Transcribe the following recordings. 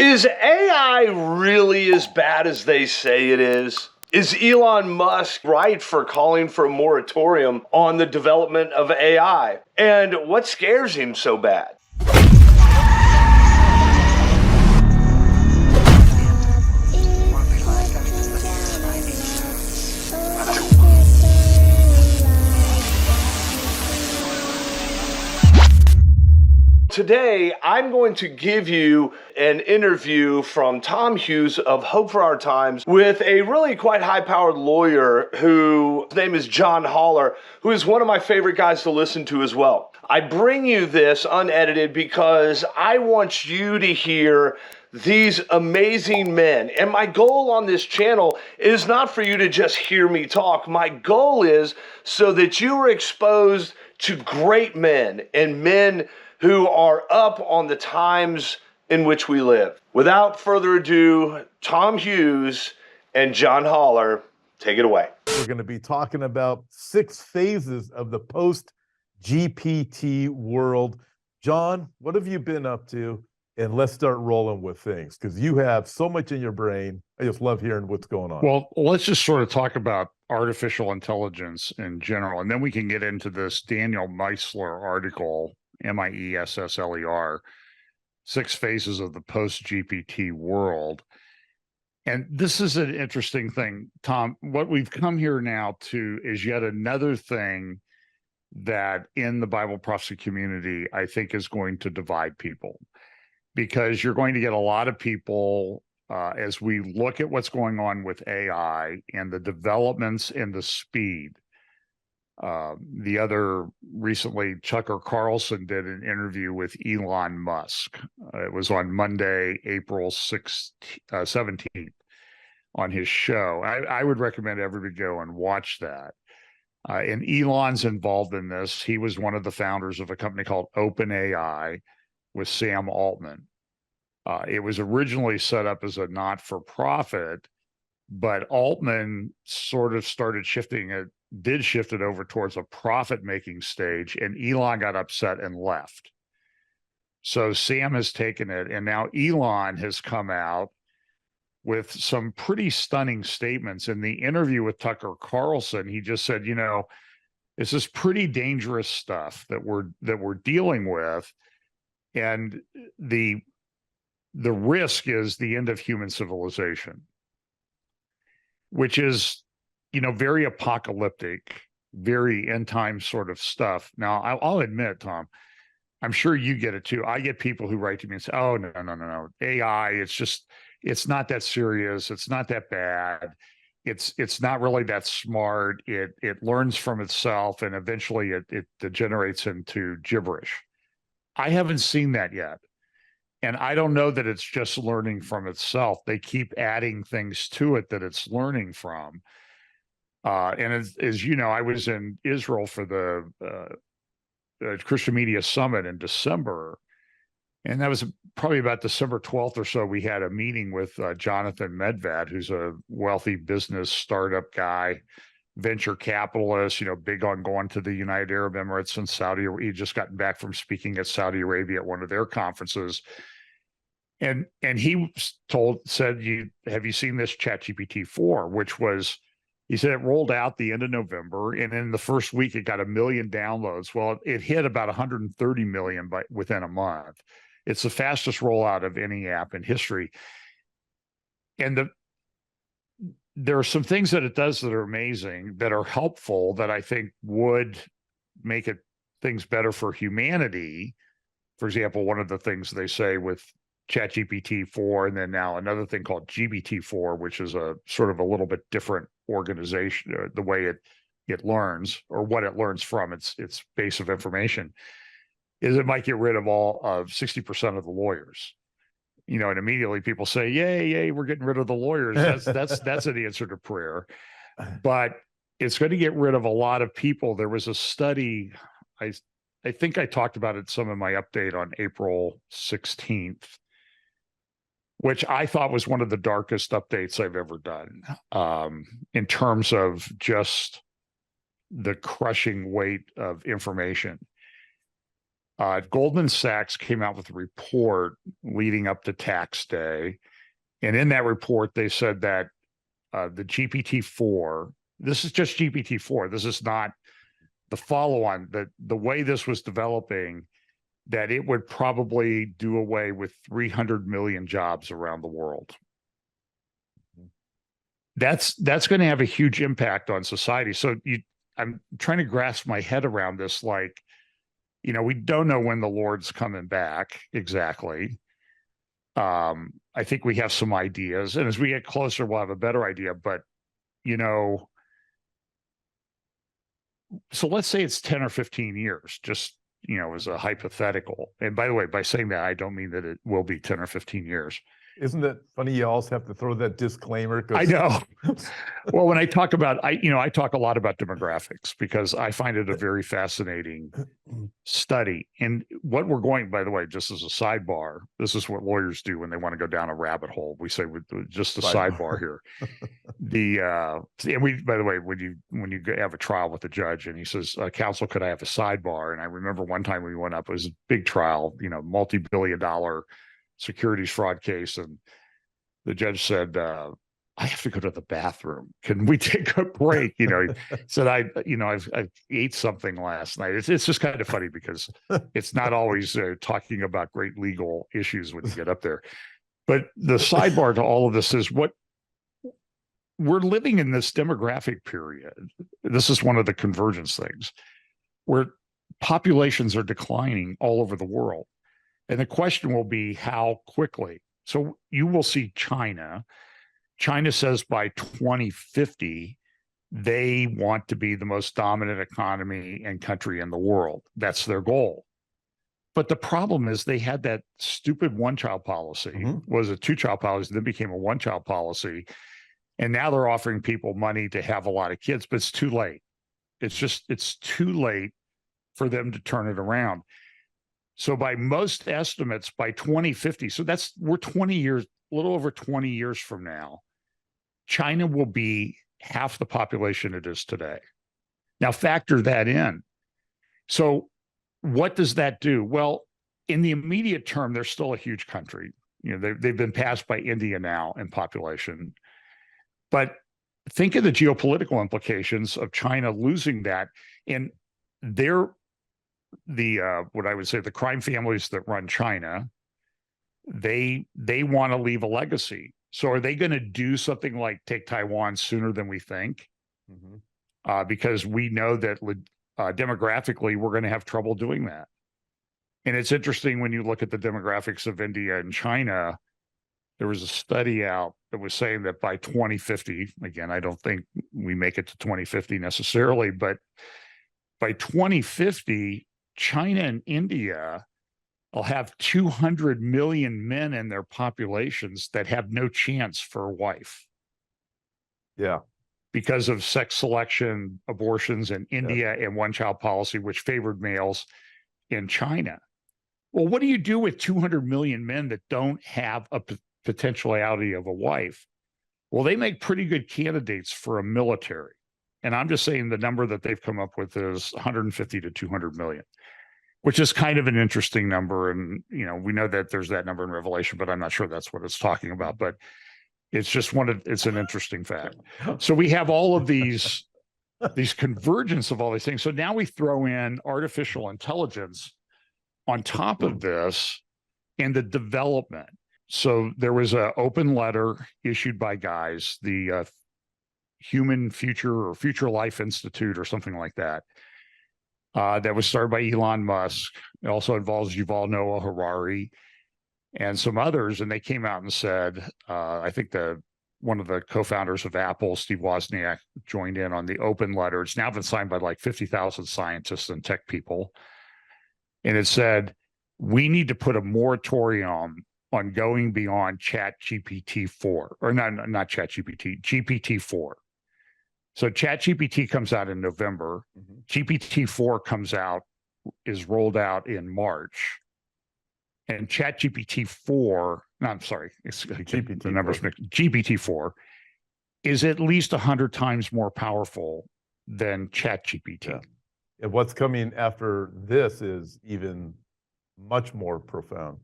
Is AI really as bad as they say it is? Is Elon Musk right for calling for a moratorium on the development of AI? And what scares him so bad? Today, I'm going to give you an interview from Tom Hughes of Hope for Our Times with a really quite high-powered lawyer whose name is John Haller, who is one of my favorite guys to listen to as well. I bring you this unedited because I want you to hear these amazing men. And my goal on this channel is not for you to just hear me talk. My goal is so that you are exposed to great men and men who are up on the times in which we live. Without further ado, Tom Hughes and John Haller, take it away. We're going to be talking about 6 phases of the post-GPT world. John, what have you been up to? And let's start rolling with things, because you have so much in your brain. I just love hearing what's going on. Well, let's just sort of talk about artificial intelligence in general, and then we can get into this Daniel Meissler article, Miessler, 6 phases of the post-GPT world. And this is an interesting thing, Tom. What we've come here now to is yet another thing that in the Bible prophecy community, I think is going to divide people, because you're going to get a lot of people as we look at what's going on with AI and the developments and the speed. Recently, Tucker Carlson did an interview with Elon Musk. It was on Monday, April 17th on his show. I would recommend everybody go and watch that. And Elon's involved in this. He was one of the founders of a company called OpenAI with Sam Altman. It was originally set up as a not-for-profit, but Altman sort of shift it over towards a profit-making stage, and Elon got upset and left. So Sam has taken it, and now Elon has come out with some pretty stunning statements. In the interview with Tucker Carlson, he just said, this is pretty dangerous stuff that we're dealing with, and the risk is the end of human civilization, which is very apocalyptic, very end time sort of stuff. Now, I'll admit, Tom, I'm sure you get it too. I get people who write to me and say, "Oh, no, AI, it's not that serious. It's not that bad. It's not really that smart. It learns from itself, and eventually it degenerates into gibberish." I haven't seen that yet. And I don't know that it's just learning from itself. They keep adding things to it that it's learning from. And as you know, I was in Israel for the Christian Media Summit in December. And that was probably about December 12th or so. We had a meeting with Jonathan Medved, who's a wealthy business startup guy, venture capitalist, big on going to the United Arab Emirates and Saudi. He just gotten back from speaking at Saudi Arabia at one of their conferences. And he said, have you seen this ChatGPT 4, which was, he said it rolled out the end of November, and in the first week it got 1 million downloads. Well, it hit about 130 million within a month. It's the fastest rollout of any app in history. And there are some things that it does that are amazing, that are helpful, that I think would make things better for humanity. For example, one of the things they say with ChatGPT 4, and then now another thing called GPT-4, which is a sort of a little bit different organization, the way it learns, or what it learns from its base of information, is it might get rid of 60% of the lawyers. And immediately people say, yay, we're getting rid of the lawyers. That's an answer to prayer. But it's going to get rid of a lot of people. There was a study, I think I talked about it some in my update on April 16th, which I thought was one of the darkest updates I've ever done, in terms of just the crushing weight of information. Goldman Sachs came out with a report leading up to tax day. And in that report, they said that the GPT-4, this is just GPT-4, this is not the follow-on, that the way this was developing, that it would probably do away with 300 million jobs around the world. That's going to have a huge impact on society. So I'm trying to grasp my head around this, like, we don't know when the Lord's coming back exactly. I think we have some ideas, and as we get closer, we'll have a better idea. But, so let's say it's 10 or 15 years, just, as a hypothetical. And by the way, by saying that, I don't mean that it will be 10 or 15 years. Isn't it funny? You also have to throw that disclaimer. I know. Well, when I talk about, I talk a lot about demographics because I find it a very fascinating study. And what we're going, by the way, just as a sidebar, this is what lawyers do when they want to go down a rabbit hole. We say just a sidebar here. And we, by the way, when you have a trial with the judge and he says, counsel, could I have a sidebar? And I remember one time we went up, it was a big trial, multi-billion-dollar securities fraud case, and the judge said, I have to go to the bathroom. Can we take a break? He said, I ate something last night. It's just kind of funny because it's not always talking about great legal issues when you get up there. But the sidebar to all of this is what we're living in, this demographic period. This is one of the convergence things where populations are declining all over the world. And the question will be how quickly. So you will see China. China says by 2050, they want to be the most dominant economy and country in the world. That's their goal. But the problem is they had that stupid one-child policy. Was a two-child policy, then became a one-child policy. And now they're offering people money to have a lot of kids, but it's too late. It's too late for them to turn it around. So by most estimates, by 2050, so we're 20 years, a little over 20 years from now, China will be half the population it is today. Now factor that in. So what does that do? Well, in the immediate term, they're still a huge country. They've been passed by India now in population. But think of the geopolitical implications of China losing that. And what I would say, the crime families that run China, they want to leave a legacy. So are they going to do something like take Taiwan sooner than we think? Because we know that demographically, we're going to have trouble doing that. And it's interesting when you look at the demographics of India and China, there was a study out that was saying that by 2050, again, I don't think we make it to 2050 necessarily, but by 2050, China and India will have 200 million men in their populations that have no chance for a wife. Yeah. Because of sex selection, abortions in India, and one-child policy, which favored males in China. Well, what do you do with 200 million men that don't have a potentiality of a wife? Well, they make pretty good candidates for a military. And I'm just saying the number that they've come up with is 150 to 200 million, which is kind of an interesting number. And, we know that there's that number in Revelation, but I'm not sure that's what it's talking about. But it's just it's an interesting fact. So we have all of these convergence of all these things. So now we throw in artificial intelligence on top of this and the development. So there was an open letter issued by guys, the Human Future or Future Life Institute or something like that, that was started by Elon Musk. It also involves Yuval Noah Harari and some others. And they came out and said, I think one of the co-founders of Apple, Steve Wozniak, joined in on the open letter. It's now been signed by like 50,000 scientists and tech people. And it said, we need to put a moratorium on going beyond GPT-4, or not ChatGPT, GPT-4. So ChatGPT comes out in November. GPT-4 is rolled out in March. And ChatGPT-4, no, I'm sorry, GPT, the numbers mixed. GPT-4 is at least 100 times more powerful than ChatGPT. And what's coming after this is even much more profound.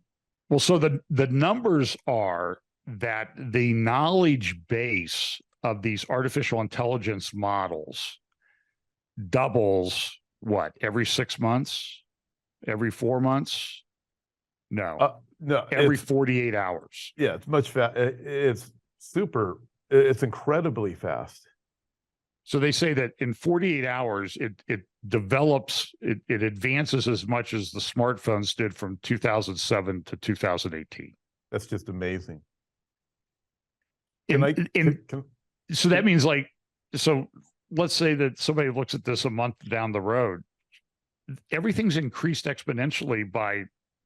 Well, so the numbers are that the knowledge base of these artificial intelligence models doubles what, every 6 months, every 4 months? No, No, every 48 hours. Yeah, it's much fast. It's super. It's incredibly fast. So they say that in 48 hours, it develops, it advances as much as the smartphones did from 2007 to 2018. That's just amazing. So that means, like, so let's say that somebody looks at this a month down the road, everything's increased exponentially by,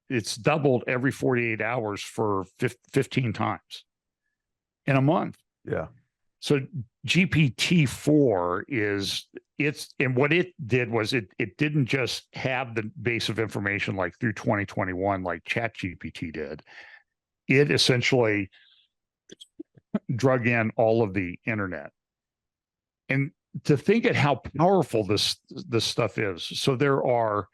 it's doubled every 48 hours for 15 times in a month. Yeah. So GPT-4 and what it did was it didn't just have the base of information like through 2021, like ChatGPT did. It essentially drug in all of the internet. And to think at how powerful this stuff is. So there are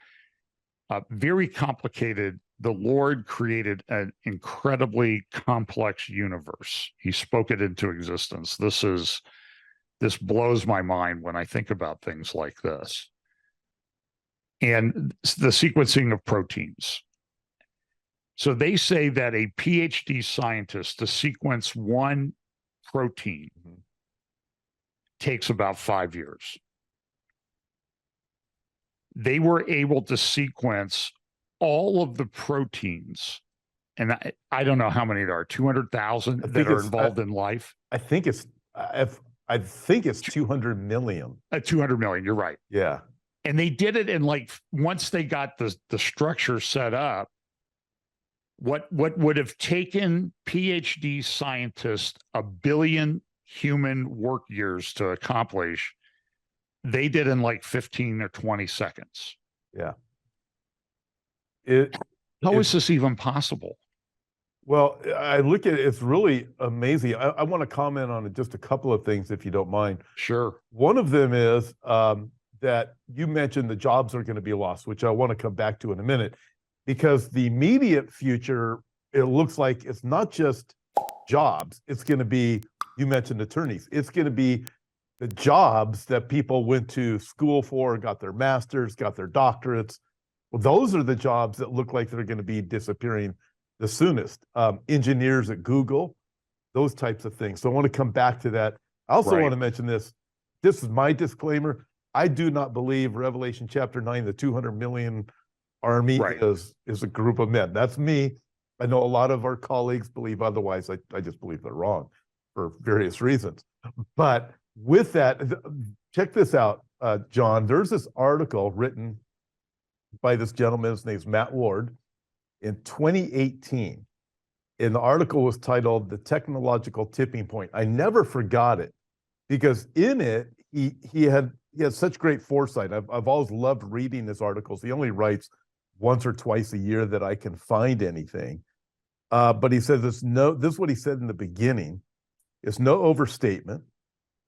very complicated. The Lord created an incredibly complex universe. He spoke it into existence. This blows my mind when I think about things like this. And the sequencing of proteins. So they say that a PhD scientist to sequence one protein takes about 5 years. They were able to sequence all of the proteins, and I don't know how many there are, 200,000 that are involved in life. I think it's 200 million. 200 million, you're right. Yeah. And they did it in, like, once they got the structure set up, what would have taken PhD scientists 1 billion human work years to accomplish, they did in like 15 or 20 seconds. Yeah. How is this even possible? Well, I look at it, it's really amazing. I want to comment on just a couple of things, if you don't mind. Sure. One of them is that you mentioned the jobs are going to be lost, which I want to come back to in a minute, because the immediate future, it looks like it's not just jobs. It's going to be, you mentioned attorneys. It's going to be the jobs that people went to school for, got their masters, got their doctorates. Well, those are the jobs that look like they're going to be disappearing the soonest. Engineers at Google, those types of things. So I want to come back to that. I also want to mention this. This is my disclaimer. I do not believe Revelation chapter 9, the 200 million army is a group of men. That's me. I know a lot of our colleagues believe otherwise. I just believe they're wrong for various reasons. But with that, check this out, John. There's this article written by this gentleman. His name's Matt Ward in 2018. And the article was titled "The Technological Tipping Point." I never forgot it because in it, he had such great foresight. I've always loved reading his articles. He only writes once or twice a year that I can find anything. But he says this is what he said in the beginning. It's no overstatement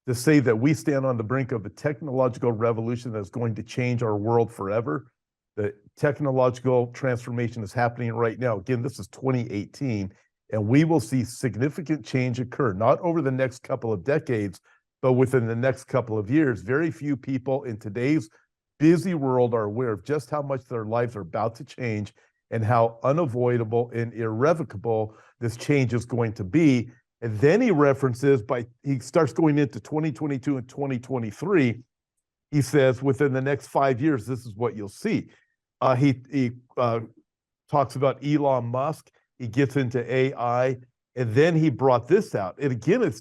to say that we stand on the brink of a technological revolution that's going to change our world forever. The technological transformation is happening right now. Again, this is 2018, and we will see significant change occur, not over the next couple of decades, but within the next couple of years. Very few people in today's busy world are aware of just how much their lives are about to change and how unavoidable and irrevocable this change is going to be. And then he starts going into 2022 and 2023. He says within the next 5 years, this is what you'll see. He talks about Elon Musk. He gets into AI, and then he brought this out. And again,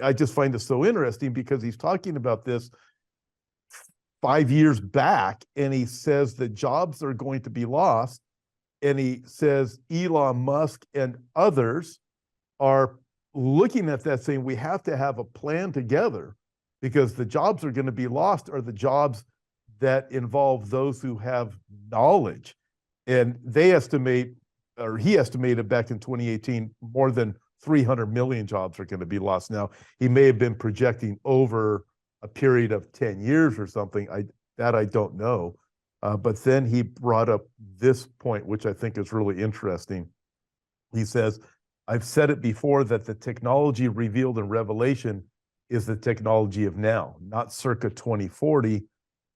I just find this so interesting because he's talking about this 5 years back, and he says that jobs are going to be lost. And he says Elon Musk and others are looking at that saying we have to have a plan together because the jobs are going to be lost are the jobs that involve those who have knowledge. And they estimate, or he estimated back in 2018, more than 300 million jobs are going to be lost. Now, he may have been projecting over a period of 10 years or something. I don't know. But then he brought up this point, which I think is really interesting. He says, I've said it before that the technology revealed in Revelation is the technology of now, not circa 2040.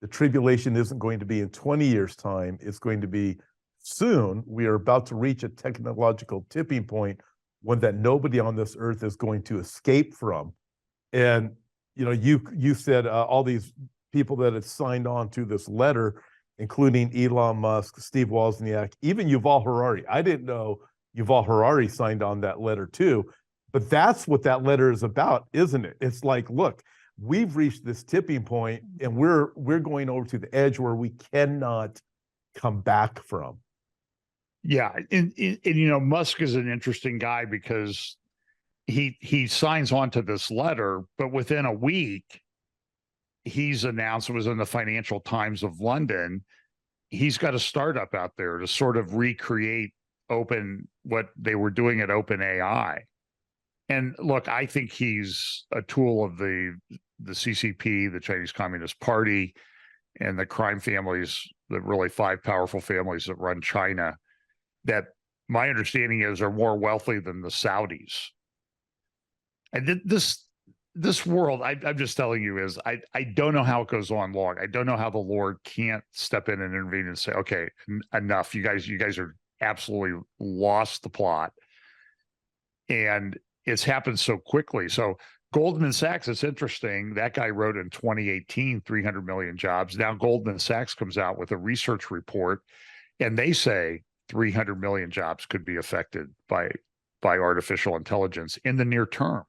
The tribulation isn't going to be in 20 years' time. It's going to be soon. We are about to reach a technological tipping point, one that nobody on this earth is going to escape from. And you said all these people that had signed on to this letter, including Elon Musk, Steve Wozniak, even Yuval Harari. I didn't know Yuval Harari signed on that letter too, but that's what that letter is about, isn't it? It's like, look, we've reached this tipping point, and we're going over to the edge where we cannot come back from. Yeah, and Musk is an interesting guy because he signs on to this letter, but within a week, he's announced, it was in the Financial Times of London, he's got a startup out there to sort of recreate what they were doing at OpenAI. And look, I think he's a tool of the CCP, the Chinese Communist Party, and the crime families, the really 5 powerful families that run China, that my understanding is are more wealthy than the Saudis. And this world, I'm just telling you, is I don't know how it goes on long. I don't know how the Lord can't step in and intervene and say, okay, enough. You guys are absolutely lost the plot. And it's happened so quickly. So Goldman Sachs, it's interesting. That guy wrote in 2018, 300 million jobs. Now Goldman Sachs comes out with a research report, and they say 300 million jobs could be affected by artificial intelligence in the near term.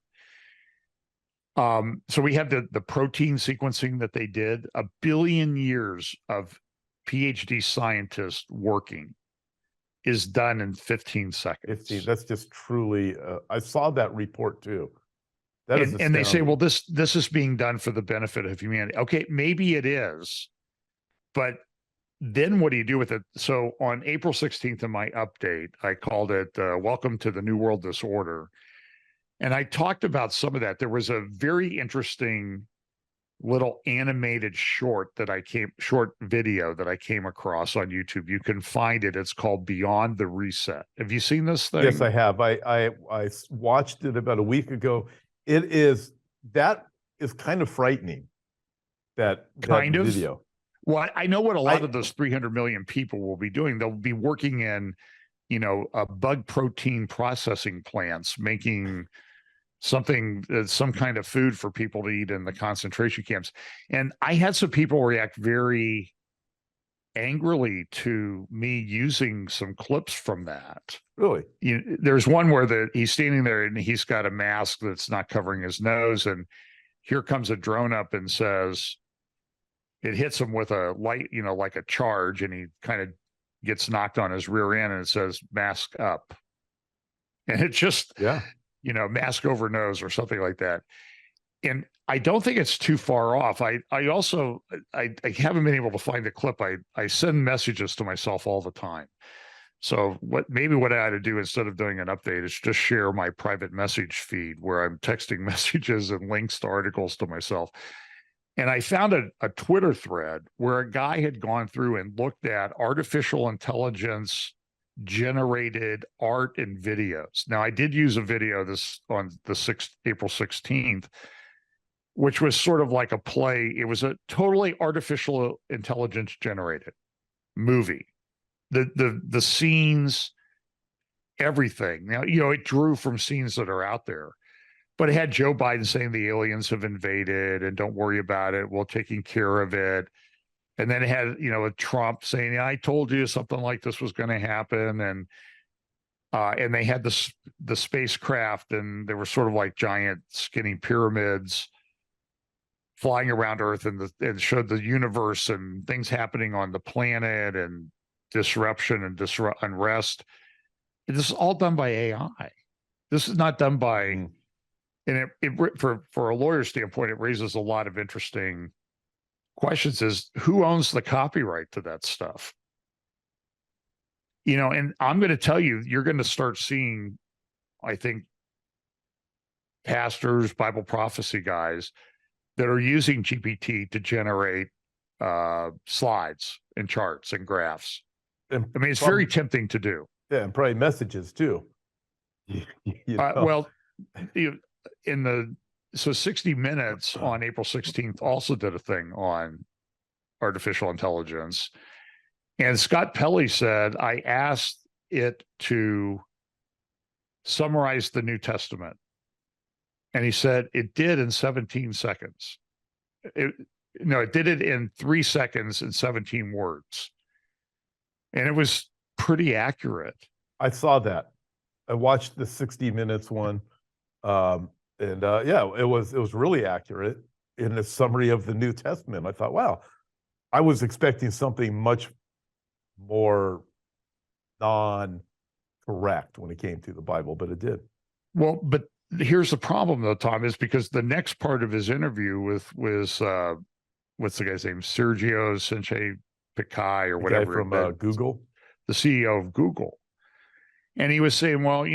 So we have the protein sequencing that they did, 1 billion years of PhD scientists working is done in 15 seconds. That's just truly, I saw that report too. That is and they say, well, this is being done for the benefit of humanity. Okay, maybe it is, but then what do you do with it? So on April 16th in my update, I called it Welcome to the New World Disorder. And I talked about some of that. There was a very interesting little animated short video that I came across on YouTube. You can find it. It's called Beyond the Reset. Have you seen this thing? Yes, I have. I watched it about a week ago. That is kind of frightening. That video. Well, I know what a lot of those 300 million people will be doing. They'll be working in, bug protein processing plants, making some kind of food for people to eat in the concentration camps. And I had some people react very angrily to me using some clips from that. Really? There's one where he's standing there and he's got a mask that's not covering his nose, and here comes a drone up and says, it hits him with a light, like a charge, and he kind of gets knocked on his rear end, and it says mask up. And it's just, mask over nose or something like that. And I don't think it's too far off. I haven't been able to find a clip. I send messages to myself all the time. So what I ought to do instead of doing an update is just share my private message feed where I'm texting messages and links to articles to myself. And I found a Twitter thread where a guy had gone through and looked at artificial intelligence generated art and videos. Now, I did use a video on April 16th, which was sort of like a play. It was a totally artificial intelligence generated movie. The scenes, everything. Now, it drew from scenes that are out there. But it had Joe Biden saying the aliens have invaded and don't worry about it. We're taking care of it. And then it had, a Trump saying, I told you something like this was going to happen. And they had the spacecraft, and they were sort of like giant skinny pyramids flying around Earth, and showed the universe and things happening on the planet and disruption and unrest. This is all done by AI. This is not done by... And for a lawyer standpoint, it raises a lot of interesting questions: is who owns the copyright to that stuff? And I'm going to tell you, you're going to start seeing, I think, pastors, Bible prophecy guys that are using GPT to generate slides and charts and graphs. And I mean, it's probably, very tempting to do. yeah, and probably messages too. Well, so 60 Minutes on April 16th also did a thing on artificial intelligence. And Scott Pelley said, I asked it to summarize the New Testament. And he said it did in 17 seconds. It did it in 3 seconds and 17 words. And it was pretty accurate. I saw that. I watched the 60 Minutes one. Yeah, it was really accurate in the summary of the New Testament. I thought, wow, I was expecting something much more non-correct when it came to the Bible, but it did. Well, but here's the problem, though, Tom, is because the next part of his interview was what's the guy's name? Sergio Sanchez Picai or whatever. From Google, the CEO of Google. And he was saying, well,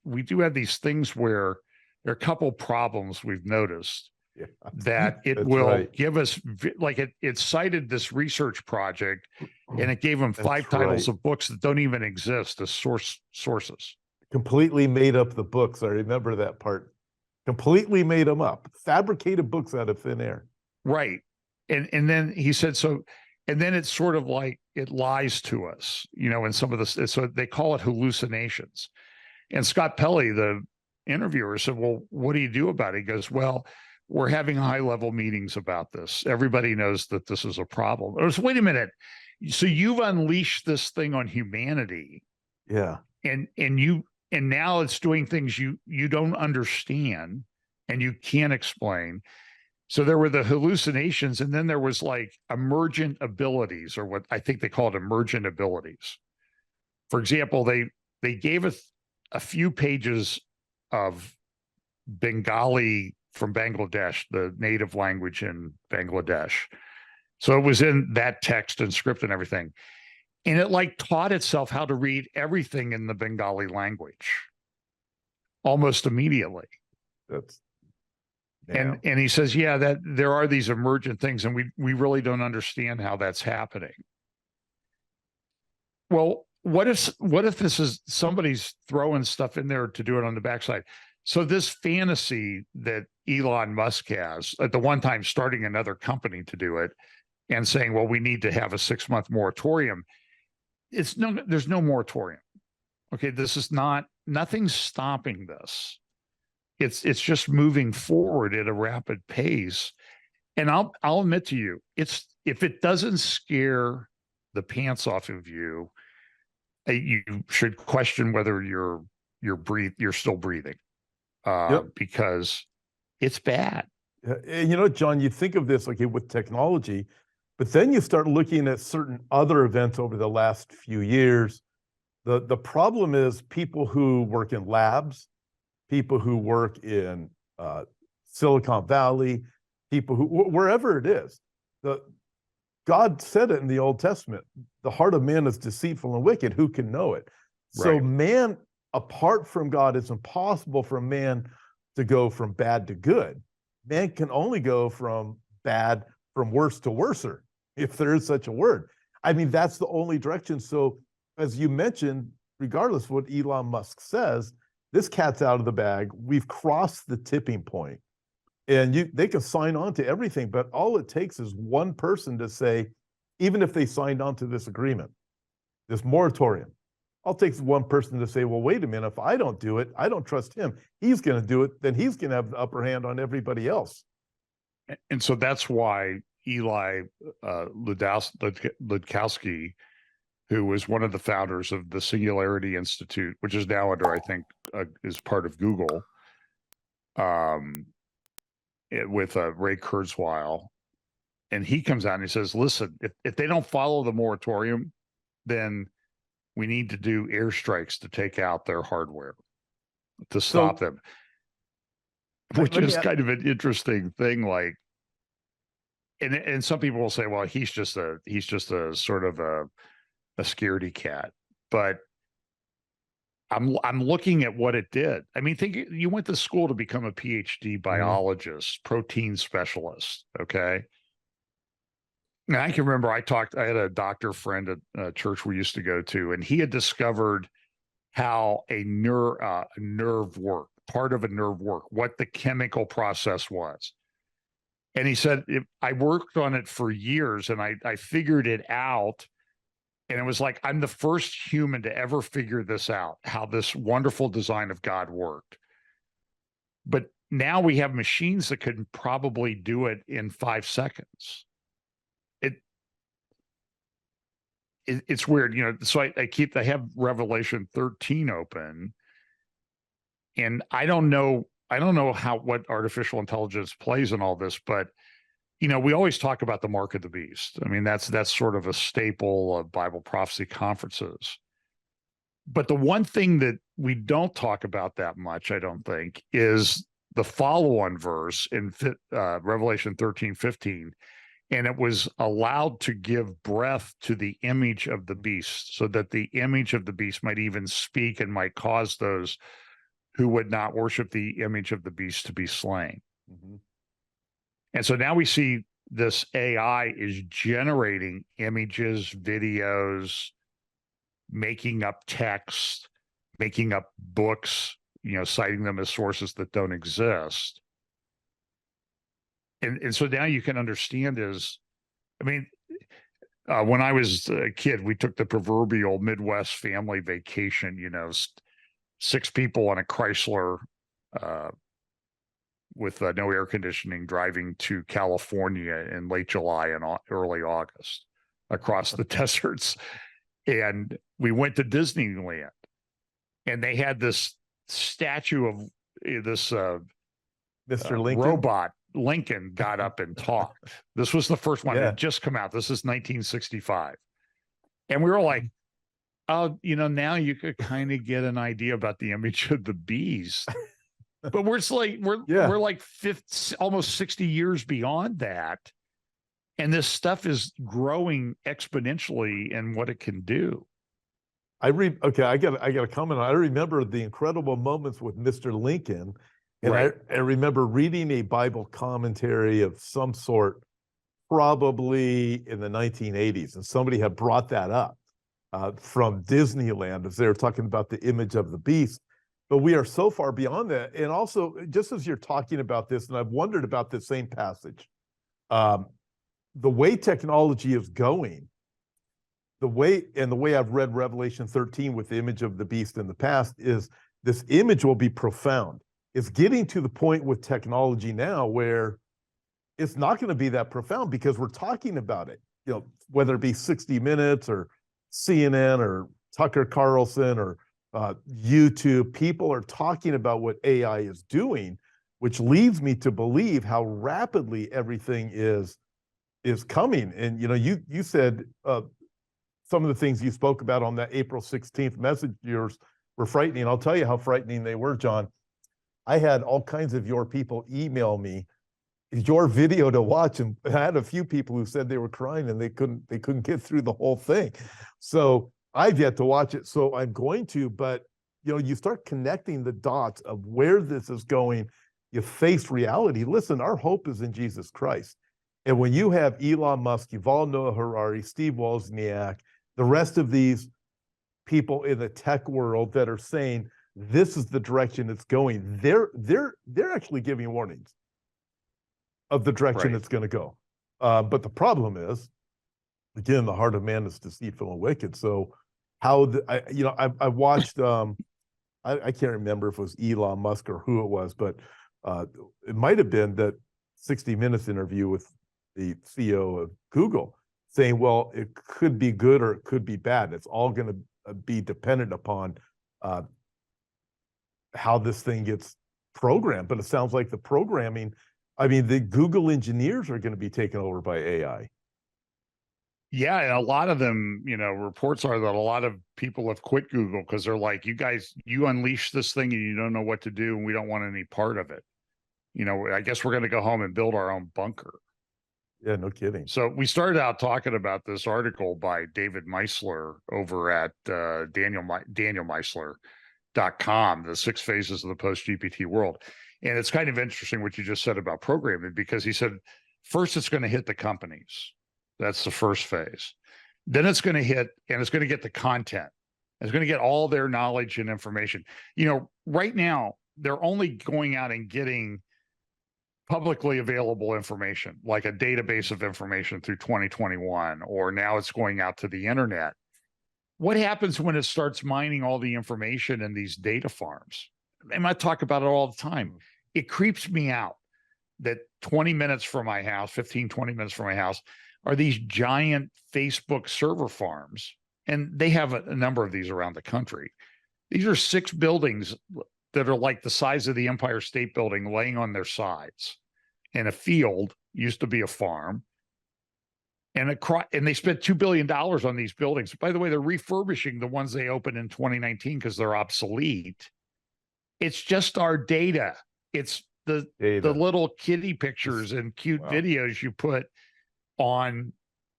we do have these things where there are a couple problems we've noticed that it will give us, like it cited this research project and it gave them 5 titles of books that don't even exist as sources. Completely made up the books. I remember that part. Completely made them up. Fabricated books out of thin air. Right. And then he said, and then it's sort of like it lies to us, in some of this. So they call it hallucinations. And Scott Pelley, the interviewer, said, well, what do you do about it? He goes, well, we're having high-level meetings about this. Everybody knows that this is a problem. I was, wait a minute. So you've unleashed this thing on humanity. Yeah. And now it's doing things you don't understand and you can't explain. So there were the hallucinations, and then there was like emergent abilities, or what I think they call it emergent abilities. For example, they gave us a few pages of Bengali from Bangladesh, the native language in Bangladesh. So it was in that text and script and everything. And it like taught itself how to read everything in the Bengali language almost immediately. And he says, yeah, that there are these emergent things, and we really don't understand how that's happening. Well, what if this is somebody's throwing stuff in there to do it on the backside? So this fantasy that Elon Musk has, at the one time starting another company to do it and saying, well, we need to have a 6-month moratorium. There's no moratorium. Okay, this is nothing's stopping this. It's just moving forward at a rapid pace. And I'll admit to you, if it doesn't scare the pants off of you, you should question whether you're still breathing, because it's bad. John, you think of this with technology, but then you start looking at certain other events over the last few years. The problem is people who work in labs, people who work in Silicon Valley, people who, wherever it is, God said it in the Old Testament, the heart of man is deceitful and wicked, who can know it? Right. So man, apart from God, it's impossible for man to go from bad to good. Man can only go from worse to worser, if there is such a word. I mean, that's the only direction. So as you mentioned, regardless of what Elon Musk says, this cat's out of the bag. We've crossed the tipping point, and they can sign on to everything, but all it takes is one person to say, even if they signed on to this agreement, this moratorium, all it takes is one person to say, well, wait a minute, if I don't do it, I don't trust him. He's going to do it, then he's going to have the upper hand on everybody else. And so that's why Eli Ludkowski, who was one of the founders of the Singularity Institute, which is now under, I think, is part of Google, with Ray Kurzweil. And he comes out and he says, listen, if they don't follow the moratorium, then we need to do airstrikes to take out their hardware to stop them, which is kind of an interesting thing. Like, and some people will say, well, he's just a sort of a scaredy cat, but I'm looking at what it did. I mean, think you went to school to become a PhD biologist, protein specialist. Okay. And I can remember I had a doctor friend at a church we used to go to, and he had discovered how a nerve worked, part of a nerve work, what the chemical process was. And he said, I worked on it for years and I figured it out. And it was like, I'm the first human to ever figure this out, how this wonderful design of God worked. But now we have machines that could probably do it in 5 seconds. It's weird, so I have Revelation 13 open, and I don't know what artificial intelligence plays in all this, but we always talk about the mark of the beast. I mean, that's sort of a staple of Bible prophecy conferences. But the one thing that we don't talk about that much, I don't think, is the follow-on verse in Revelation 13:15. And it was allowed to give breath to the image of the beast, so that the image of the beast might even speak and might cause those who would not worship the image of the beast to be slain. Mm-hmm. And so now we see this AI is generating images, videos, making up text, making up books, citing them as sources that don't exist. And so now you can understand when I was a kid, we took the proverbial Midwest family vacation, 6 people on a Chrysler with no air conditioning, driving to California in late July and early August across the deserts. And we went to Disneyland, and they had this statue of this Mr. Lincoln robot. Lincoln got up and talked. This was the first one that had just come out. This is 1965. And we were like, oh, now you could kind of get an idea about the image of the beast. But we're like almost 60 years beyond that. And this stuff is growing exponentially in what it can do. I got a comment. I remember the incredible moments with Mr. Lincoln. And right. I remember reading a Bible commentary of some sort, probably in the 1980s, and somebody had brought that up from Disneyland as they were talking about the image of the beast. But we are so far beyond that. And also, just as you're talking about this, and I've wondered about this same passage, the way technology is going, the way I've read Revelation 13 with the image of the beast in the past is this image will be profound. It's getting to the point with technology now where it's not going to be that profound because we're talking about it, whether it be 60 Minutes or CNN or Tucker Carlson or YouTube, people are talking about what AI is doing, which leads me to believe how rapidly everything is coming. And, you said some of the things you spoke about on that April 16th message yours were frightening. I'll tell you how frightening they were, John. I had all kinds of your people email me your video to watch, and I had a few people who said they were crying and they couldn't get through the whole thing. So I've yet to watch it, so I'm going to. But you start connecting the dots of where this is going. You face reality. Listen, our hope is in Jesus Christ, and when you have Elon Musk, Yuval Noah Harari, Steve Wozniak, the rest of these people in the tech world that are saying this is the direction it's going, they're actually giving warnings of the direction it's going to go. But the problem is, again, the heart of man is deceitful and wicked. So I watched, I can't remember if it was Elon Musk or who it was, but it might have been that 60 Minutes interview with the CEO of Google saying, well, it could be good or it could be bad. It's all going to be dependent upon how this thing gets programmed. But it sounds like the programming, the Google engineers are going to be taken over by AI. Yeah, and a lot of them, reports are that a lot of people have quit Google because they're like, you guys, you unleash this thing and you don't know what to do, and we don't want any part of it. I guess we're going to go home and build our own bunker. Yeah, no kidding. So we started out talking about this article by David Meisler over at DanielMeisler.com, the 6 phases of the post-GPT world. And it's kind of interesting what you just said about programming, because he said, first, it's going to hit the companies. That's the first phase. Then it's going to hit, and it's going to get the content. It's going to get all their knowledge and information. Right now, they're only going out and getting publicly available information, like a database of information through 2021, or now it's going out to the internet. What happens when it starts mining all the information in these data farms? And I talk about it all the time. It creeps me out that 20 minutes from my house, 15, 20 minutes from my house, are these giant Facebook server farms. And they have a number of these around the country. These are 6 buildings that are like the size of the Empire State Building laying on their sides. And a field used to be a farm. And they spent $2 billion on these buildings. By the way, they're refurbishing the ones they opened in 2019 because they're obsolete. It's just our data. It's the little kitty pictures and cute videos you put on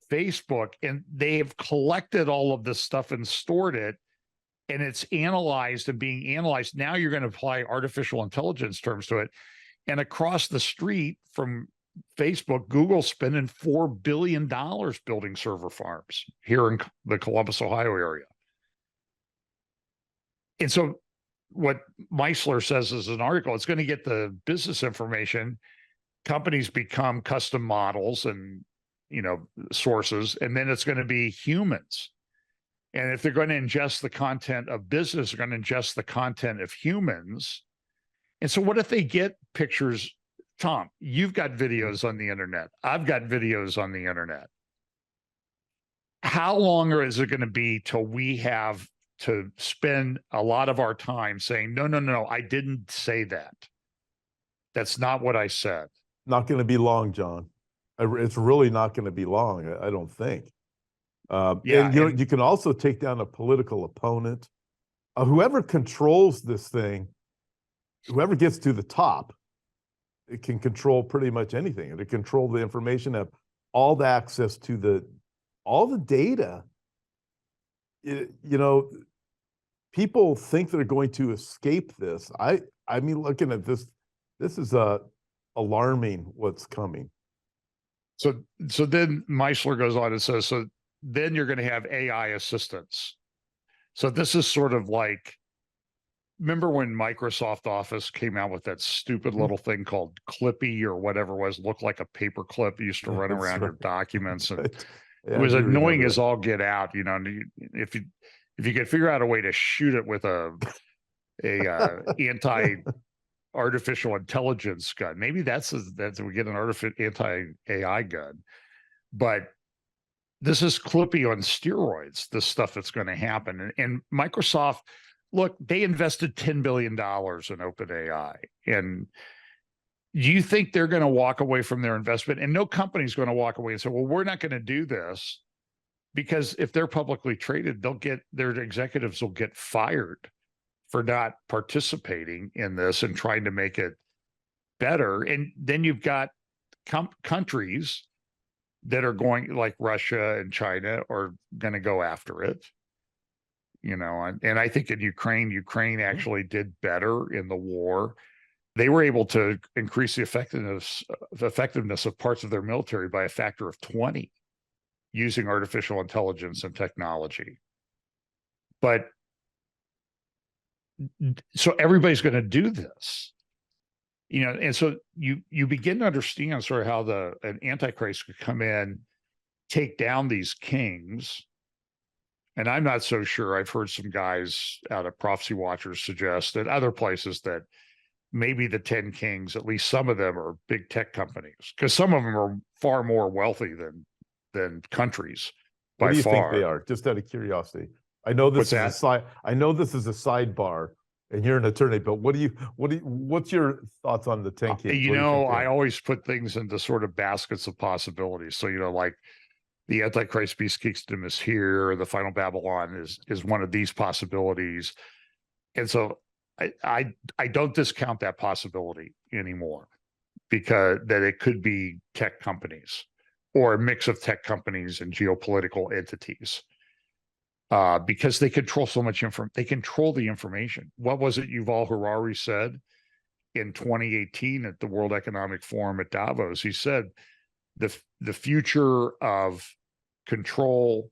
Facebook, and they have collected all of this stuff and stored it, and it's analyzed and being analyzed. Now you're going to apply artificial intelligence terms to it. And across the street from Facebook, Google's spending $4 billion building server farms here in the Columbus, Ohio area. And so what Meisler says is an article, it's going to get the business information. Companies become custom models and, sources, and then it's going to be humans. And if they're going to ingest the content of business, they're going to ingest the content of humans. And so what if they get pictures? Tom, you've got videos on the internet. I've got videos on the internet. How long is it going to be till we have to spend a lot of our time saying, no, I didn't say that. That's not what I said. Not going to be long, John. It's really not going to be long, I don't think. And you can also take down a political opponent. Whoever controls this thing, whoever gets to the top, it can control pretty much anything. It control the information, have all the access to all the data. People think they're going to escape this. I mean, looking at this is alarming what's coming. So then Meisler goes on and says, so then you're going to have AI assistants. So this is sort of like, remember when Microsoft Office came out with that stupid little thing called Clippy or whatever it was, looked like a paper clip, used to run around your documents, and it was annoying as all get out. If you could figure out a way to shoot it with a anti-artificial intelligence gun, maybe that's we get an anti-AI gun. But this is Clippy on steroids, this stuff that's going to happen. And Microsoft, look, they invested $10 billion in OpenAI. And do you think they're going to walk away from their investment? And no company's going to walk away and say, well, we're not going to do this, because if they're publicly traded, their executives will get fired for not participating in this and trying to make it better. And then you've got countries that are going, like Russia and China, are going to go after it. And I think in Ukraine actually did better in the war. They were able to increase the effectiveness of parts of their military by a factor of 20 using artificial intelligence and technology. But so everybody's going to do this, and so you begin to understand sort of how an antichrist could come in, take down these kings. And I'm not so sure. I've heard some guys out of Prophecy Watchers suggest that other places that maybe the 10 kings, at least some of them, are big tech companies, because some of them are far more wealthy than countries by far. What do you think they are? Just out of curiosity. I know this is a sidebar, and you're an attorney, but what's your thoughts on the 10 kings? I always put things into sort of baskets of possibilities. So, like the Antichrist Beast Kingdom is here, the Final Babylon is one of these possibilities. And so I don't discount that possibility anymore, because that it could be tech companies or a mix of tech companies and geopolitical entities. Because they control so much they control the information. What was it Yuval Harari said in 2018 at the World Economic Forum at Davos? He said the future of control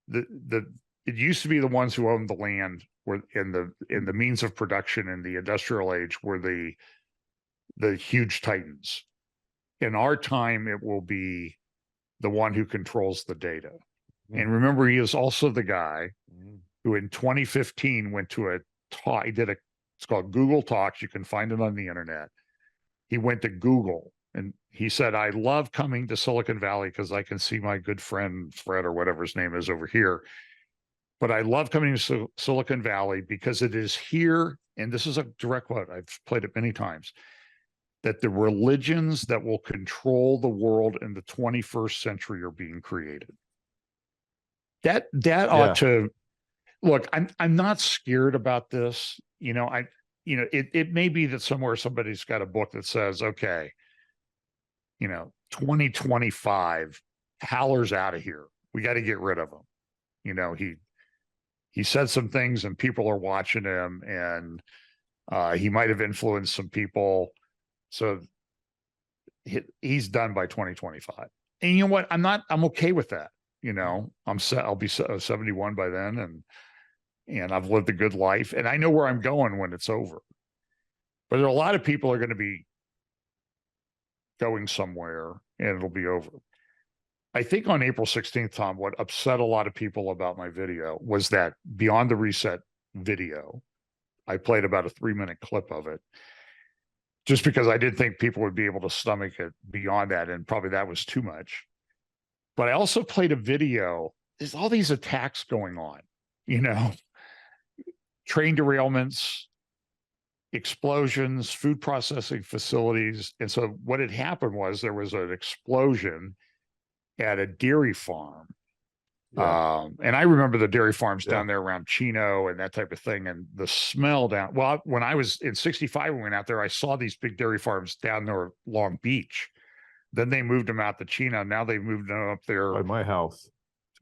it used to be the ones who owned the land were in the means of production in the industrial age were the huge titans. In our time, it will be the one who controls the data. And remember, he is also the guy who in 2015 went to a talk. He did it's called Google Talks. You can find it on the internet. He went to Google and he said, I love coming to Silicon Valley because I can see my good friend Fred or whatever his name is over here. But I love coming to Silicon Valley because it is here, and this is a direct quote, I've played it many times, that the religions that will control the world in the 21st century are being created. That ought to look. I'm not scared about this. It may be that somewhere somebody's got a book that says, okay, 2025, Haller's out of here. We got to get rid of him. He said some things and people are watching him, and he might have influenced some people. So he's done by 2025. And you know what? I'm okay with that. I'll be 71 by then, and I've lived a good life, and I know where I'm going when it's over. But there are a lot of people are going to be going somewhere, and it'll be over. I think on April 16th, Tom, what upset a lot of people about my video was that Beyond the Reset video, I played about a 3-minute clip of it, just because I didn't think people would be able to stomach it beyond that, and probably that was too much. But I also played a video. There's all these attacks going on, train derailments, explosions, food processing facilities. And so what had happened was there was an explosion at a dairy farm. Yeah. And I remember the dairy farms down there around Chino and that type of thing. And the smell when I was in 65, when we went out there, I saw these big dairy farms down there, Long Beach. Then they moved them out to Chino. Now they've moved them up there. By my house.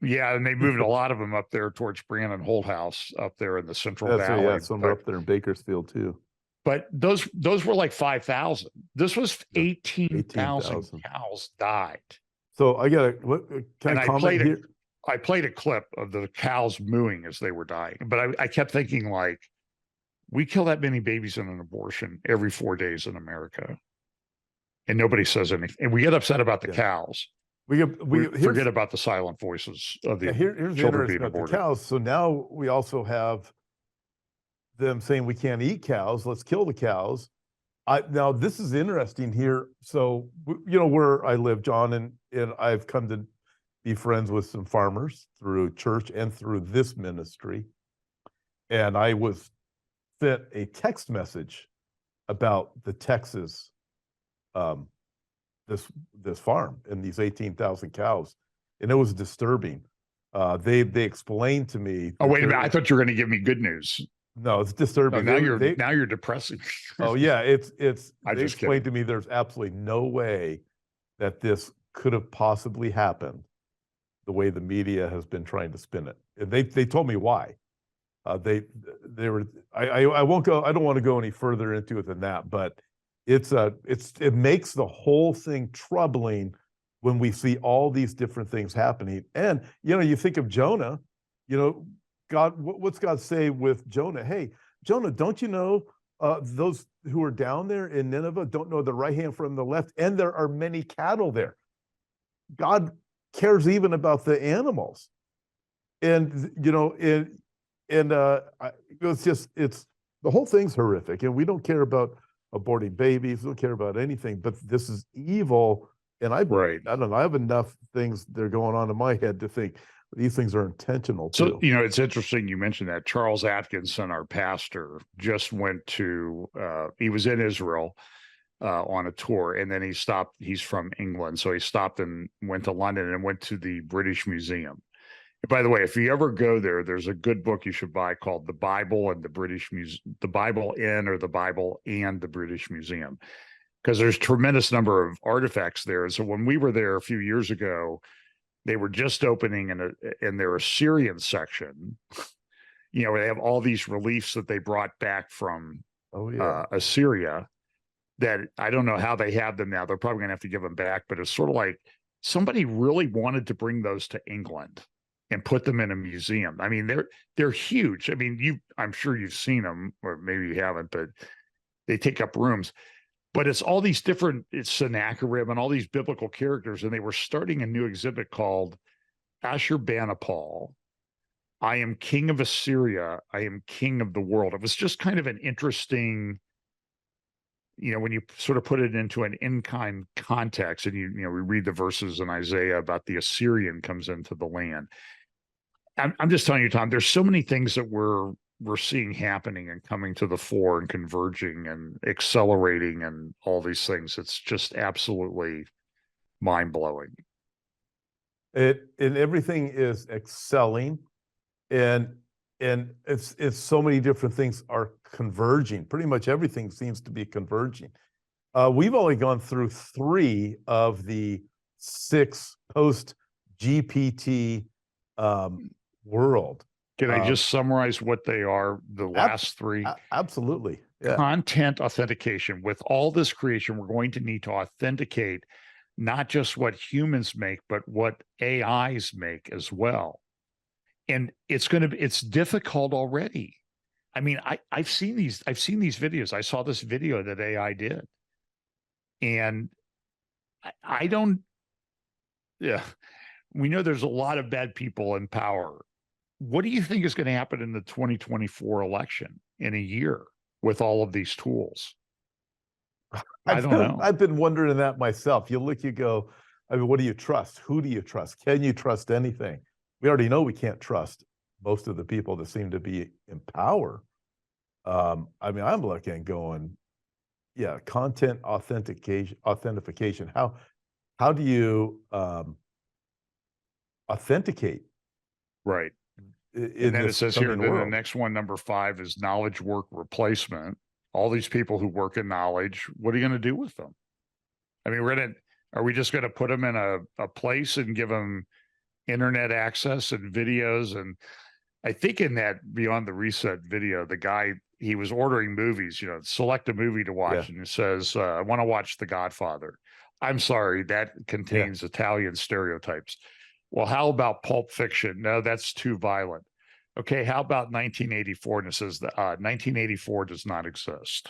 Yeah, and they moved a lot of them up there towards Brandon Holt House up there in the Central Valley. Yeah, some are up there in Bakersfield too. But those were like 5,000. This was 18,000 cows died. So I got I played a clip of the cows mooing as they were dying, but I kept thinking, like, we kill that many babies in an abortion every 4 days in America, and nobody says anything. And we get upset about the cows. We forget about the silent voices of the here's children being aborted. The cows. So now we also have them saying we can't eat cows. Let's kill the cows. Now this is interesting here. So where I live, John, and I've come to be friends with some farmers through church and through this ministry. And I was sent a text message about the Texas, this farm and these 18,000 cows, and it was disturbing. They explained to me. Oh, wait a minute! I thought you were going to give me good news. No, it's disturbing. Oh, now you're depressing. Oh yeah, it's. They explained to me there's absolutely no way that this could have possibly happened the way the media has been trying to spin it. And they told me why. They were. I won't go. I don't want to go any further into it than that, but it makes the whole thing troubling when we see all these different things happening. And you think of Jonah, God, what's God say with Jonah? Hey, Jonah, don't you know those who are down there in Nineveh don't know the right hand from the left, and there are many cattle there. God cares even about the animals, and it's the whole thing's horrific, and we don't care about aborting babies, we don't care about anything, but this is evil. And I don't know, I have enough things that are going on in my head to think these things are intentional too. So, it's interesting you mentioned that. Charles Atkinson, our pastor, just went to, he was in Israel on a tour, and then he stopped. He's from England, so he stopped and went to London and went to the British Museum. And by the way, if you ever go there, there's a good book you should buy called The Bible and the British Museum, The Bible in or The Bible and the British Museum, because there's a tremendous number of artifacts there. And so when we were there a few years ago, they were just opening in their Assyrian section. They have all these reliefs that they brought back from Assyria that I don't know how they have them now. They're probably going to have to give them back, but it's sort of like somebody really wanted to bring those to England and put them in a museum. I mean, they're huge. I mean, I'm sure you've seen them, or maybe you haven't, but they take up rooms. But it's all these different, it's Sennacherib and all these biblical characters, and they were starting a new exhibit called Ashurbanipal. I am king of Assyria. I am king of the world. It was just kind of an interesting, when you sort of put it into an in-kind context, and we read the verses in Isaiah about the Assyrian comes into the land. I'm just telling you, Tom, there's so many things that we're seeing happening and coming to the fore and converging and accelerating and all these things. It's just absolutely mind-blowing. And everything is excelling, and it's so many different things are converging. Pretty much everything seems to be converging. We've only gone through 3 of the 6 post GPT world. Can I just summarize what they are? The last 3? Absolutely. Yeah. Content authentication. With all this creation, we're going to need to authenticate not just what humans make, but what AIs make as well. And it's difficult already. I mean, I've seen these videos. I saw this video that AI did. And I don't, we know there's a lot of bad people in power. What do you think is going to happen in the 2024 election in a year with all of these tools? I don't know. I've been wondering that myself. You look, you go, I mean, what do you trust? Who do you trust? Can you trust anything? We already know we can't trust most of the people that seem to be in power. I mean, I'm looking and going, content authentication. How do you authenticate? Right. And then it says here, then the next one, number 5, is knowledge work replacement. All these people who work in knowledge, what are you going to do with them? I mean, are we just going to put them in a place and give them internet access and videos? And I think in that Beyond the Reset video, the guy, he was ordering movies, select a movie to watch. And it says, I want to watch The Godfather. I'm sorry, that contains Italian stereotypes. Well, how about Pulp Fiction? No, that's too violent. Okay, how about 1984? And it says 1984 does not exist.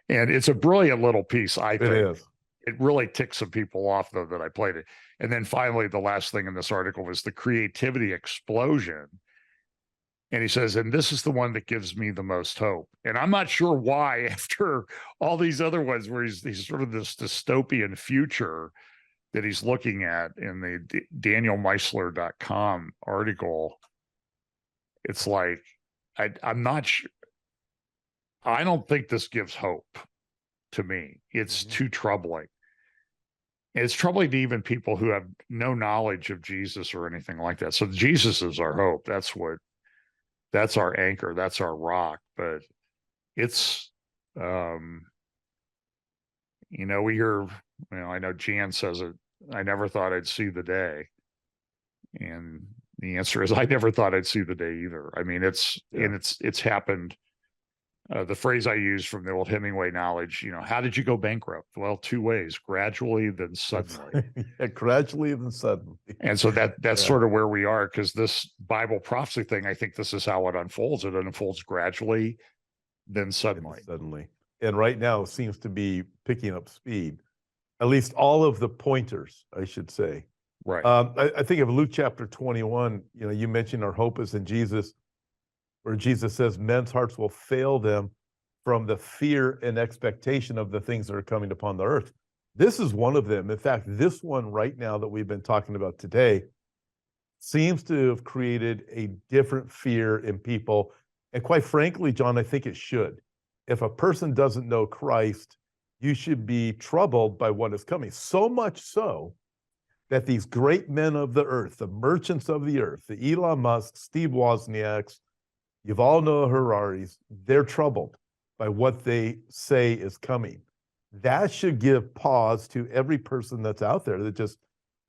And it's a brilliant little piece, I think. It is. It really ticked some people off, though, that I played it. And then finally, the last thing in this article was the creativity explosion. And he says, and this is the one that gives me the most hope. And I'm not sure why, after all these other ones where he's sort of this dystopian future that he's looking at in the danielmeisler.com article, it's like, I'm not sure. I don't think this gives hope to me. It's too troubling. It's troubling to even people who have no knowledge of Jesus or anything like that. So Jesus is our hope. That's our anchor. That's our rock. But it's, we hear, I know Jan says it, I never thought I'd see the day. And the answer is, I never thought I'd see the day either. I mean, it's happened. The phrase I use from the old Hemingway knowledge, how did you go bankrupt? Well, 2 ways: gradually, then suddenly. Gradually, then suddenly. And so that's sort of where we are, because this Bible prophecy thing, I think this is how it unfolds. It unfolds gradually, then suddenly. And right now it seems to be picking up speed. At least all of the pointers, I should say. Right. I think of Luke chapter 21, you mentioned our hope is in Jesus, where Jesus says men's hearts will fail them from the fear and expectation of the things that are coming upon the earth. This is one of them. In fact, this one right now that we've been talking about today seems to have created a different fear in people. And quite frankly, John, I think it should. If a person doesn't know Christ, you should be troubled by what is coming. So much so that these great men of the earth, the merchants of the earth, the Elon Musk, Steve Wozniaks, Yuval Noah Hararis, they're troubled by what they say is coming. That should give pause to every person that's out there that just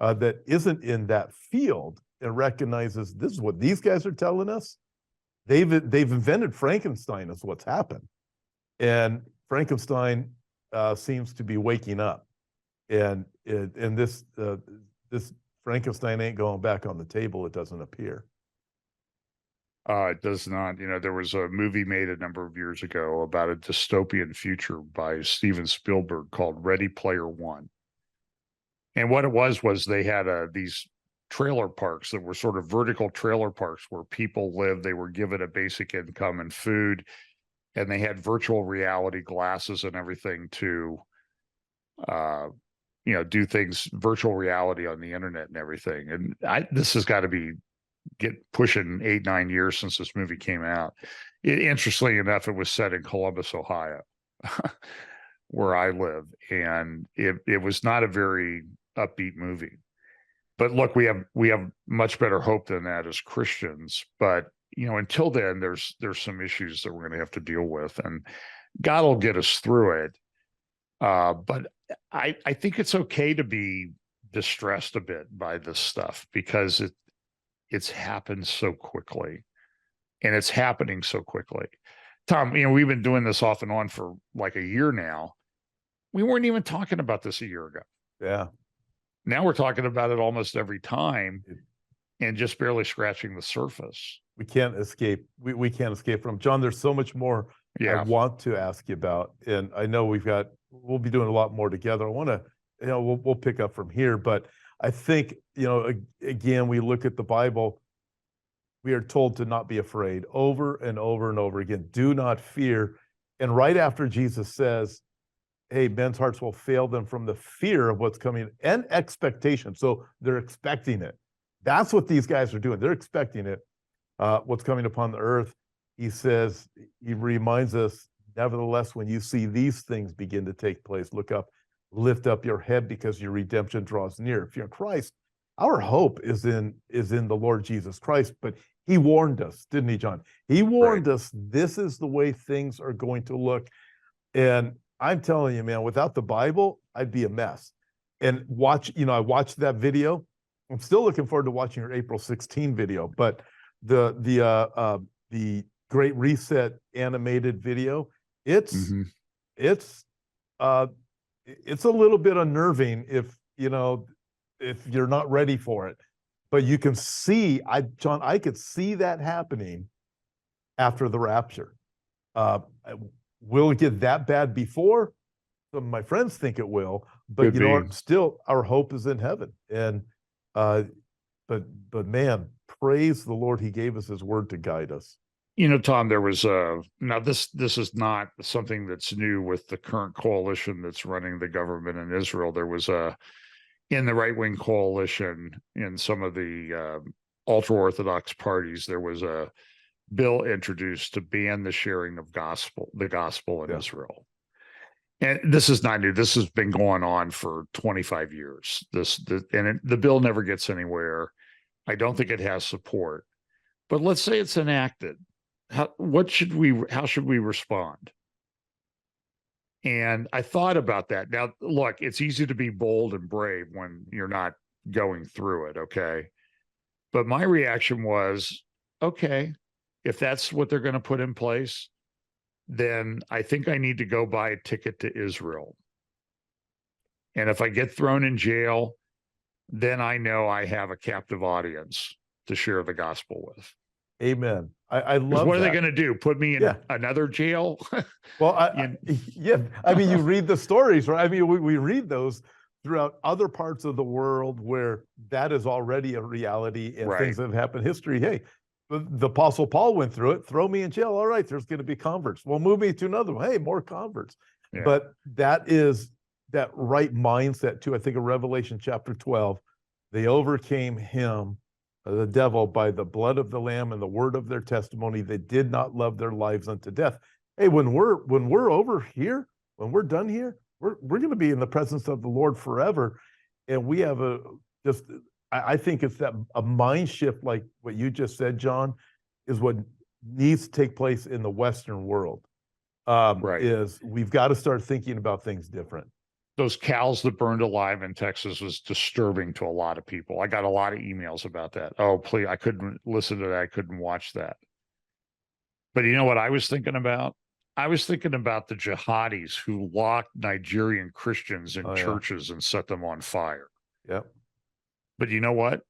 that isn't in that field and recognizes this is what these guys are telling us. They've invented Frankenstein is what's happened, and Frankenstein seems to be waking up. and this Frankenstein ain't going back on the table. It doesn't appear. It does not. There was a movie made a number of years ago about a dystopian future by Steven Spielberg called Ready Player One. And what it was they had these trailer parks that were sort of vertical trailer parks where people lived. They were given a basic income and food, and they had virtual reality glasses and everything to, do things, virtual reality on the internet and everything. And this has got to be pushing 8-9 years since this movie came out. Interestingly enough, it was set in Columbus, Ohio, where I live, and it was not a very upbeat movie. But look, we have much better hope than that as Christians. But until then, there's some issues that we're going to have to deal with, and God will get us through it. But I think it's okay to be distressed a bit by this stuff because it's happened so quickly, and it's happening so quickly. Tom, we've been doing this off and on for like a year now. We weren't even talking about this a year ago. Yeah. Now we're talking about it almost every time and just barely scratching the surface. We can't escape. We can't escape from John. There's so much more I want to ask you about. And I know we'll be doing a lot more together. I want to, we'll pick up from here, but I think, again, we look at the Bible, we are told to not be afraid over and over and over again. Do not fear. And right after Jesus says, hey, men's hearts will fail them from the fear of what's coming and expectation. So they're expecting it. That's what these guys are doing. They're expecting it, what's coming upon the earth. He says, he reminds us, nevertheless, when you see these things begin to take place, look up, lift up your head because your redemption draws near. If you're in Christ, our hope is in the Lord Jesus Christ. But he warned us, didn't he, John? He warned us, this is the way things are going to look. And I'm telling you, man, without the Bible, I'd be a mess. And I watched that video. I'm still looking forward to watching your April 16 video, but the Great Reset animated video, it's a little bit unnerving if you're not ready for it. But you can see, John, I could see that happening after the rapture. Will it get that bad before? Some of my friends think it will, but still our hope is in heaven. And but man, praise the Lord, he gave us his word to guide us. Tom, there was now this is not something that's new with the current coalition that's running the government in Israel. There was in the right-wing coalition, in some of the ultra-Orthodox parties, there was a bill introduced to ban the sharing of the gospel in Israel. And this is not new. This has been going on for 25 years. The bill never gets anywhere. I don't think it has support. But let's say it's enacted. How should we respond? And I thought about that. Now, look, it's easy to be bold and brave when you're not going through it, okay? But my reaction was, okay, if that's what they're going to put in place, then I think I need to go buy a ticket to Israel. And if I get thrown in jail, then I know I have a captive audience to share the gospel with. Amen. I love what that. Are they going to do? Put me in another jail? Well, I mean, you read the stories, right? I mean, we read those throughout other parts of the world where that is already a reality and things that have happened in history. Hey, the Apostle Paul went through it. Throw me in jail. All right, there's going to be converts. Well, move me to another one. Hey, more converts. Yeah. But that is that right mindset too. I think of Revelation chapter 12. They overcame him, the devil, by the blood of the Lamb and the word of their testimony. They did not love their lives unto death. Hey, when we're over here, when we're done here, we're going to be in the presence of the Lord forever. And we have I think it's that a mind shift, like what you just said, John, is what needs to take place in the Western world. Is we've got to start thinking about things different. Those cows that burned alive in Texas was disturbing to a lot of people. I got a lot of emails about that. Oh, please, I couldn't listen to that. I couldn't watch that. But you know what I was thinking about? I was thinking about the jihadis who locked Nigerian Christians in Oh, yeah. churches and set them on fire. Yep. But you know what?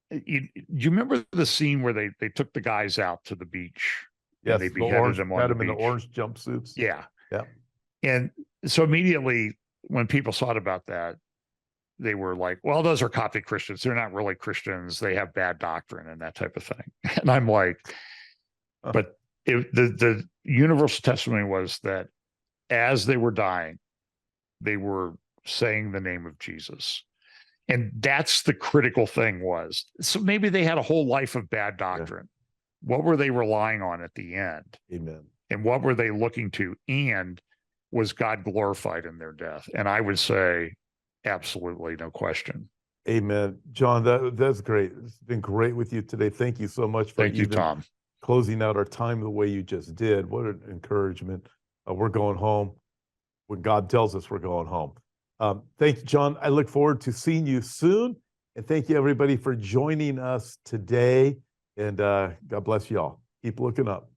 You remember the scene where they took the guys out to the beach Yes, and they the beheaded orange, them on had the them in the beach? orange jumpsuits. Yeah. Yeah. And so immediately when people thought about that, they were like, well, those are Coptic Christians. They're not really Christians. They have bad doctrine and that type of thing. And I'm like, but the universal testimony was that as they were dying, they were saying the name of Jesus. And that's the critical thing was. So maybe they had a whole life of bad doctrine. Yeah. What were they relying on at the end? Amen. And what were they looking to? And was God glorified in their death? And I would say, absolutely, no question. Amen. John, that's great. It's been great with you today. Thank you so much for Thank you, Tom. Closing out our time the way you just did. What an encouragement. We're going home when God tells us we're going home. Thank you, John. I look forward to seeing you soon. And thank you, everybody, for joining us today. And God bless you all. Keep looking up.